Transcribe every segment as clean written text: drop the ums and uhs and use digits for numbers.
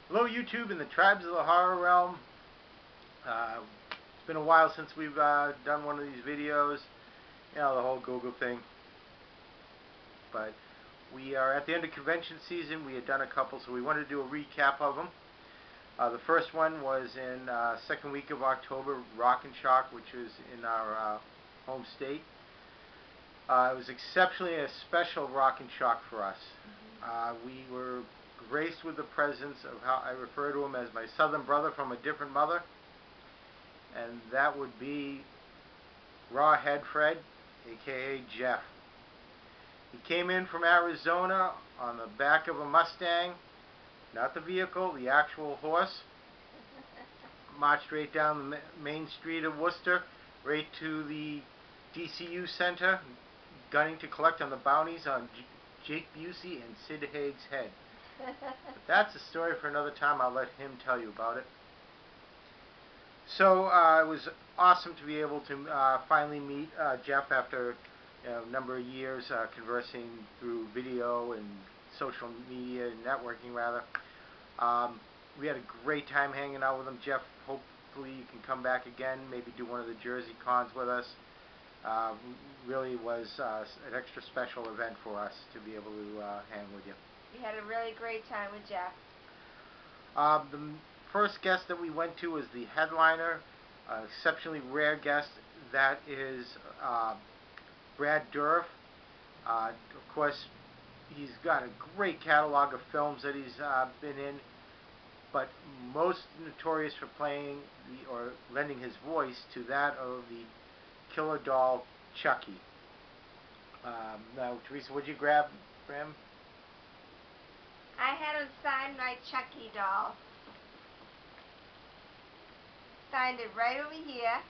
Hello YouTube and the tribes of the horror realm. It's been a while since we've done one of these videos. You know, the whole Google thing. But we are at the end of convention season. We had done a couple, so we wanted to do a recap of them. The first one was in second week of October, Rock and Shock, which was in our home state. It was exceptionally a special Rock and Shock for us. We were graced with the presence of how I refer to him as my southern brother from a different mother, and that would be Rawhead Fred, aka Jeff. He came in from Arizona on the back of a Mustang, not the vehicle, the actual horse. Marched right down the main street of Worcester, right to the DCU Center, gunning to collect on the bounties on Jake Busey and Sid Haig's head. But that's a story for another time. I'll let him tell you about it. So it was awesome to be able to finally meet Jeff after a number of years conversing through video and social media and networking rather. We had a great time hanging out with him. Jeff, hopefully you can come back again, maybe do one of the Jersey cons with us. Really was an extra special event for us to be able to hang with you. We had a really great time with Jeff. The first guest that we went to was the headliner, exceptionally rare guest. That is Brad Dourif. Of course, he's got a great catalog of films that he's been in, but most notorious for playing or lending his voice to that of the killer doll Chucky. Now, Teresa, would you grab him? I had him sign my Chucky doll. Signed it right over here.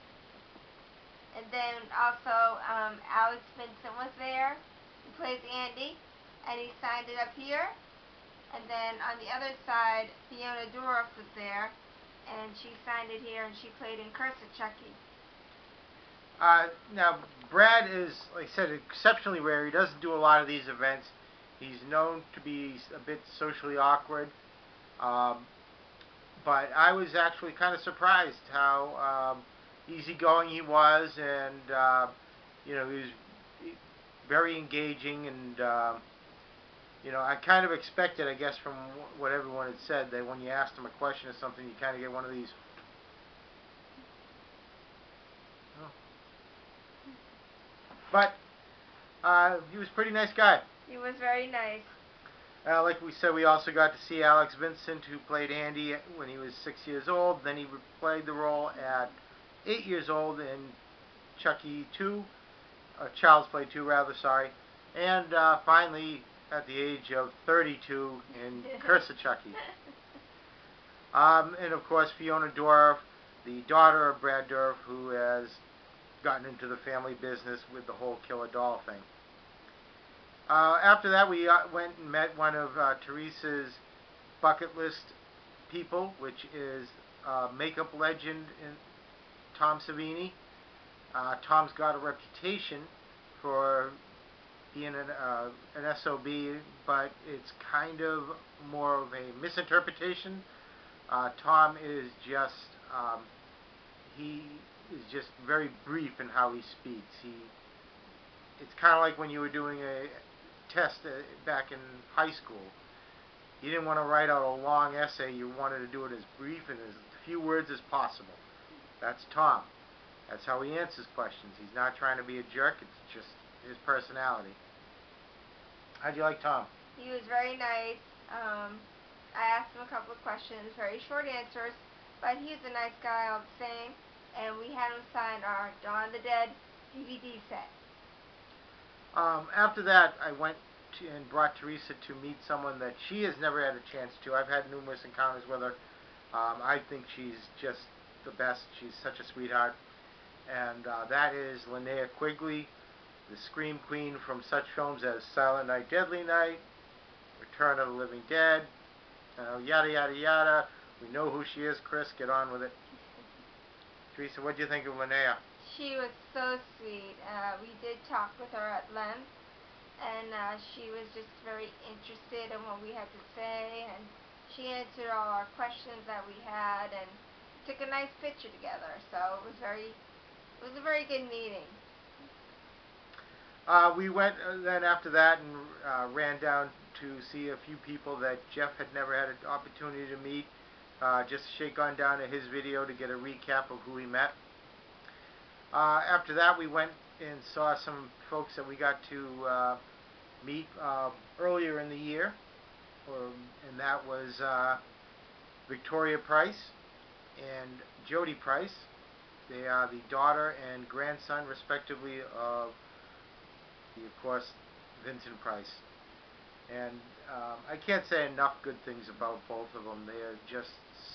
And then also Alex Vincent was there. He plays Andy. And he signed it up here. And then on the other side, Fiona Dourif was there. And she signed it here, and she played in Curse of Chucky. Now, Brad is, like I said, exceptionally rare. He doesn't do a lot of these events. He's known to be a bit socially awkward. But I was actually kind of surprised how easygoing he was, and you know, he was very engaging, and you know, I kind of expected, I guess, from what everyone had said, that when you asked him a question or something, you kind of get one of these. Oh. But he was a pretty nice guy. He was very nice. Like we said, we also got to see Alex Vincent, who played Andy when he was 6 years old. Then he played the role at 8 years old in Chucky 2, Child's Play 2 rather, sorry. And finally, at the age of 32 in Curse of Chucky. And of course, Fiona Dourif, the daughter of Brad Dourif, who has gotten into the family business with the whole killer doll thing. After that, we went and met one of Teresa's bucket list people, which is makeup legend Tom Savini. Tom's got a reputation for being an SOB, but it's kind of more of a misinterpretation. Tom is just he is just very brief in how he speaks. It's kind of like when you were doing a test back in high school. You didn't want to write out a long essay. You wanted to do it as brief and as few words as possible. That's Tom. That's how he answers questions. He's not trying to be a jerk. It's just his personality. How'd you like Tom? He was very nice. I asked him a couple of questions, very short answers, but he's a nice guy all the same. And we had him sign our Dawn of the Dead DVD set. After that, I went and brought Teresa to meet someone that she has never had a chance to. I've had numerous encounters with her. I think she's just the best. She's such a sweetheart. And that is Linnea Quigley, the Scream Queen from such films as Silent Night, Deadly Night, Return of the Living Dead, yada yada yada. We know who she is. Chris, get on with it. Teresa, what do you think of Linnea? She was so sweet. We did talk with her at length, and she was just very interested in what we had to say, and she answered all our questions that we had and took a nice picture together. So it was a very good meeting. We went then after that and ran down to see a few people that Jeff had never had an opportunity to meet. Just shake on down to his video to get a recap of who he met. After that, we went and saw some folks that we got to meet earlier in the year, and that was Victoria Price and Jody Price. They are the daughter and grandson, respectively, of course, Vincent Price. And I can't say enough good things about both of them. They are just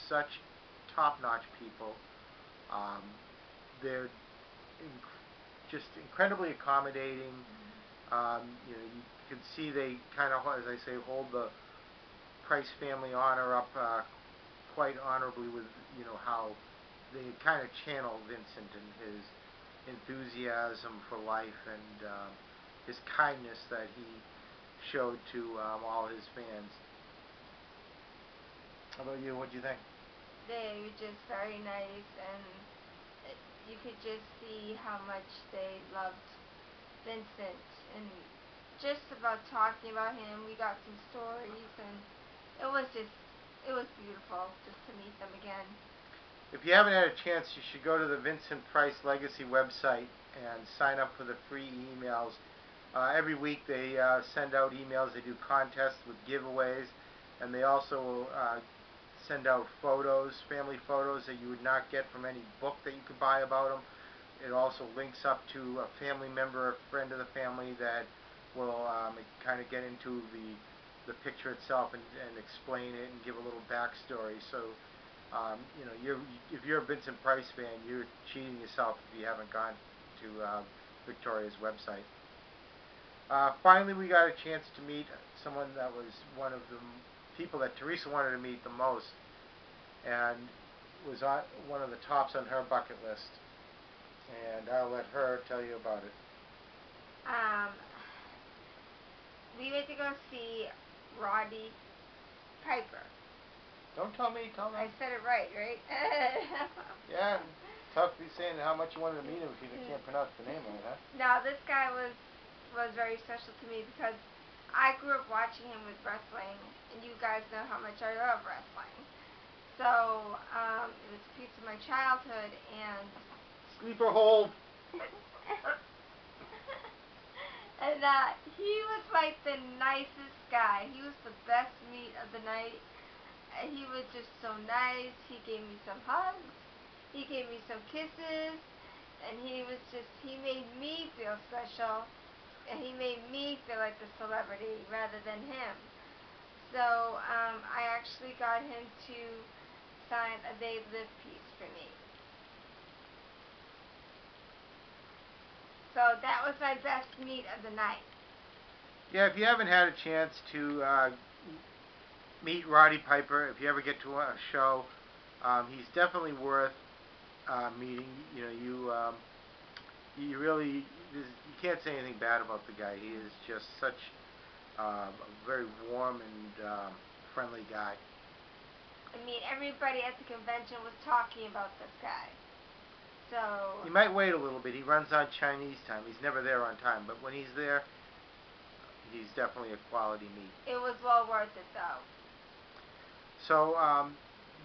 such top-notch people. They're just incredibly accommodating. You can see they kind of, as I say, hold the Price family honor up quite honorably with, how they kind of channel Vincent and his enthusiasm for life and his kindness that he showed to all his fans. How about you? What do you think? They were just very nice, and you could just see how much they loved Vincent, and just about talking about him, we got some stories, and it was beautiful just to meet them again. If you haven't had a chance, you should go to the Vincent Price Legacy website and sign up for the free emails. Every week they send out emails. They do contests with giveaways, and they also send out photos, family photos that you would not get from any book that you could buy about them. It also links up to a family member, a friend of the family that will kind of get into the picture itself and explain it and give a little backstory. So, if you're a Vincent Price fan, you're cheating yourself if you haven't gone to Victoria's website. Finally, we got a chance to meet someone that was one of the people that Teresa wanted to meet the most, and was one of the tops on her bucket list. And I'll let her tell you about it. We went to go see Roddy Piper. Don't tell me, tell them. I said it right? Yeah, tough to be saying how much you wanted to meet him if you can't pronounce the name right, huh? No, this guy was very special to me because I grew up watching him with wrestling, and you guys know how much I love wrestling. So, it was a piece of my childhood, and... Sleeper hold! And he was like the nicest guy. He was the best meat of the night. And he was just so nice. He gave me some hugs. He gave me some kisses. And he made me feel special. And he made me feel like the celebrity rather than him. So I actually got him to sign a They Live piece for me. So that was my best meet of the night. Yeah, if you haven't had a chance to meet Roddy Piper, if you ever get to a show, he's definitely worth meeting. You can't say anything bad about the guy. He is just such a very warm and friendly guy. I mean, everybody at the convention was talking about this guy. So you might wait a little bit. He runs on Chinese time. He's never there on time, but when he's there, he's definitely a quality meet. It was well worth it, though. So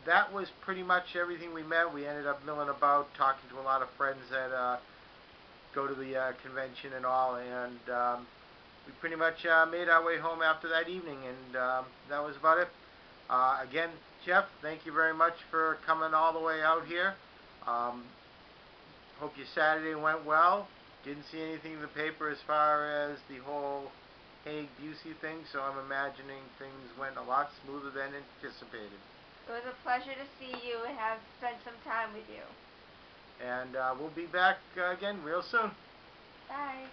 that was pretty much everything we met. We ended up milling about, talking to a lot of friends that go to the convention and all, and we pretty much made our way home after that evening, and that was about it. Again, Jeff, thank you very much for coming all the way out here. Hope your Saturday went well. Didn't see anything in the paper as far as the whole Hague-Busey thing, so I'm imagining things went a lot smoother than anticipated. It was a pleasure to see you and have spent some time with you. And we'll be back again real soon. Bye.